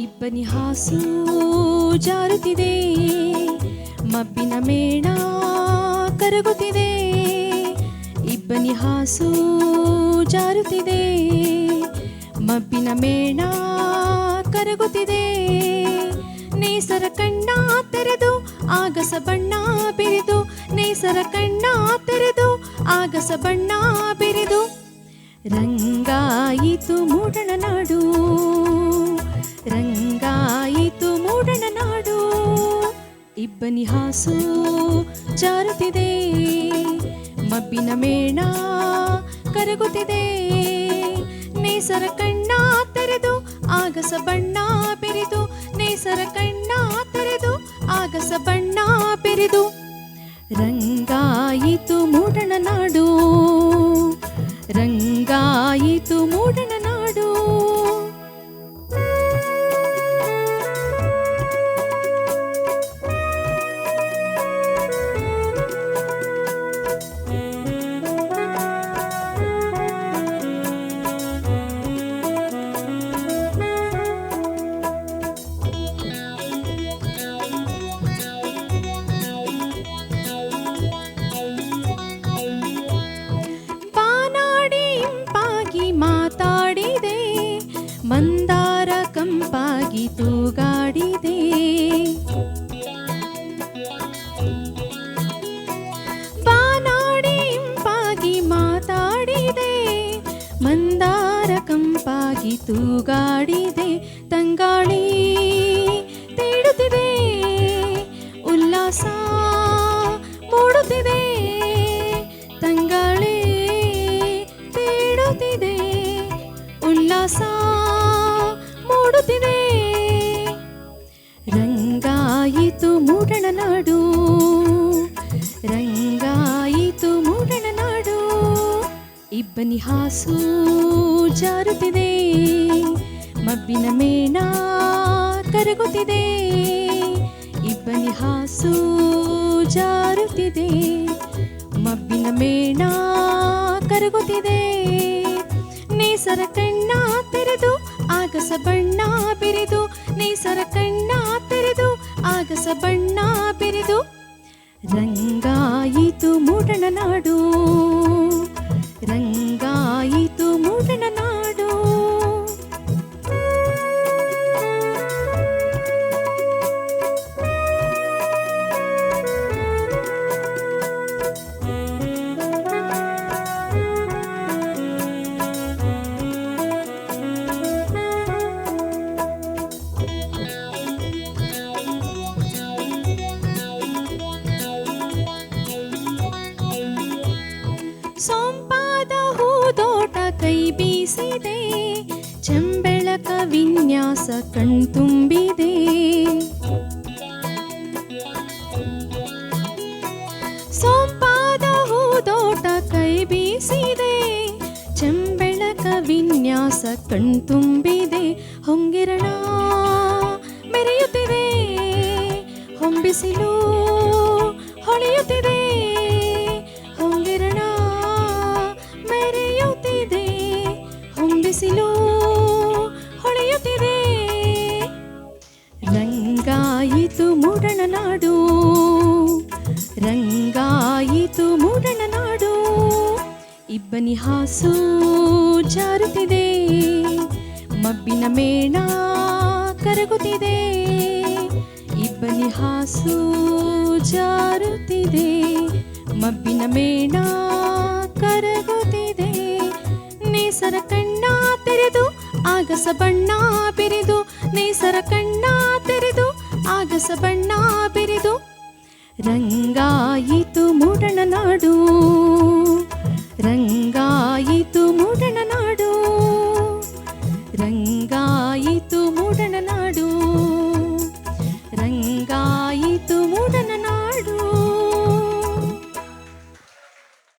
ಇಬ್ಬನಿ ಹಾಸು ಜಾರುತ್ತಿದೆ, ಮಬ್ಬಿನ ಮೇಣ ಕರಗುತ್ತಿದೆ. ಇಬ್ಬನಿ ಹಾಸು ಜಾರುತ್ತಿದೆ, ಮಬ್ಬಿನ ಮೇಣ ಕರಗುತ್ತಿದೆ. ನೇಸರ ಕಣ್ಣ ತೆರೆದು ಆಗಸ ಬಣ್ಣ ಬೆರೆದು, ನೇಸರ ಕಣ್ಣ ತೆರೆದು ಆಗಸ ಬಣ್ಣ ಬೆರೆದು. ರಂಗಾಯಿತು ಮೂಡಣ ನಾಡು, ರಂಗಾಯಿತು ಮೂಡಣ ನಾಡು. ಇಬ್ಬನಿ ಹಾಸು ಜಾರುತ್ತಿದೆ, ಮಬ್ಬಿನ ಮೇಣ ಕರಗುತ್ತಿದೆ. ನೇಸರ ಕಣ್ಣ ತೆರೆದು ಆಗಸ ಬಣ್ಣ ಬೆರೆದು, ನೇಸರ ಕಣ್ಣ ತೆರೆದು ಆಗಸ ಬಣ್ಣ ಬೆರೆದು. ರಂಗಾಯಿತು ಮೂಡಣ ನಾಡು, ರಂಗಾಯಿತು ಮೂಡಣ ನಾಡು. ಮಂದಾರ ಕಂಪಾಗಿ ತೂಗಾಡಿದೆ, ಬಾನಾಡಿ ಇಂಪಾಗಿ ಮಾತಾಡಿದೆ. ಮಂದಾರ ಕಂಪಾಗಿ ತೂಗಾಡಿದೆ, ತಂಗಾಳಿ ತೇಡುತ್ತಿದೆ, ಉಲ್ಲಾಸ ಮೂಡುತ್ತಿದೆ. ತಂಗಾಳಿ ತೇಡುತ್ತಿದೆ, ಉಲ್ಲಾಸ ಮೂಡುತ್ತಿದೆ. ರಂಗಾಯಿತು ಮೂಡಣ ನಾಡು, ರಂಗಾಯಿತು ಮೂಡಣ ನಾಡು. ಇಬ್ಬನಿ ಹಾಸು ಜಾರುತ್ತಿದೆ, ಮಬ್ಬಿನ ಮೇಣ ಕರಗುತ್ತಿದೆ. ಇಬ್ಬನಿ ಹಾಸು ಜಾರುತ್ತಿದೆ, ಮಬ್ಬಿನ ಮೇಣ ಕರಗುತ್ತಿದೆ. ನೇಸರ ಕಣ್ಣ ತೆರೆದು ಆಗಸ ಬಣ್ಣ ಬೆರೆದು, ನೇಸರ ಕಣ್ಣ ತೆರೆದು ಆಗಸ ಬಣ್ಣ ಬೆರೆದು. ರಂಗಾಯಿತು ಮೂಡಣ ನಾಡು, ರಂಗಾಯಿತು ಮೂಡಣ ನಾಡು. ಸೊಂಪಾದ ಹೂದೋಟ ಕೈ ಬೀಸಿದೆ, ಚೆಂಬೆಳಕ ವಿನ್ಯಾಸ ಕಣ್ತುಂಬಿದೆ. ಸೊಂಪಾದ ಹೂದೋಟ ಕೈ ಬೀಸಿದೆ, ಚೆಂಬೆಳಕ ವಿನ್ಯಾಸ ಕಣ್ತುಂಬಿದೆ. ಹೊಂಗಿರಣ ಮೆರೆಯುತ್ತಿದೆ, ಹೊಂಬಿಸಿಲು ಹೊಳೆಯುತ್ತಿದೆ. ಹೊಂಗಿರಣ ಮೆರೆಯುತ್ತಿದೆ, ಹೊಂಬಿಸಿಲು ಹೊಳೆಯುತ್ತಿದೆ. ರಂಗಾಯಿತು ಮೂಡಣ ನಾಡು, ರಂಗಾಯಿತು ಮೂಡಣ ನಾಡು. ಇಬ್ಬನಿ ಹಾಸು ಜಾರುತ್ತಿದೆ, ಮಬ್ಬಿನ ಮೇಣ ಕರಗುತ್ತಿದೆ. ಇಬ್ಬನಿ ಹಾಸು ಜಾರುತ್ತಿದೆ, ಮಬ್ಬಿನ ಮೇಣ ಕರಗುತ್ತಿದೆ. ನೇಸರ ಕಣ್ಣ ತೆರೆದು ಆಗಸ ಬಣ್ಣ ಬೆರೆದು, ನೇಸರ ಕಣ್ಣ ತೆರೆದು ಆಗಸ ಬಣ್ಣ ಬೆರೆದು. ರಂಗಾಯಿತು ಮೂಡಣ ನಾಡು, ರಂಗಾಯಿತು ಮೂಡಣ ನಾಡು. ಗೂಡಣ ನಾಡು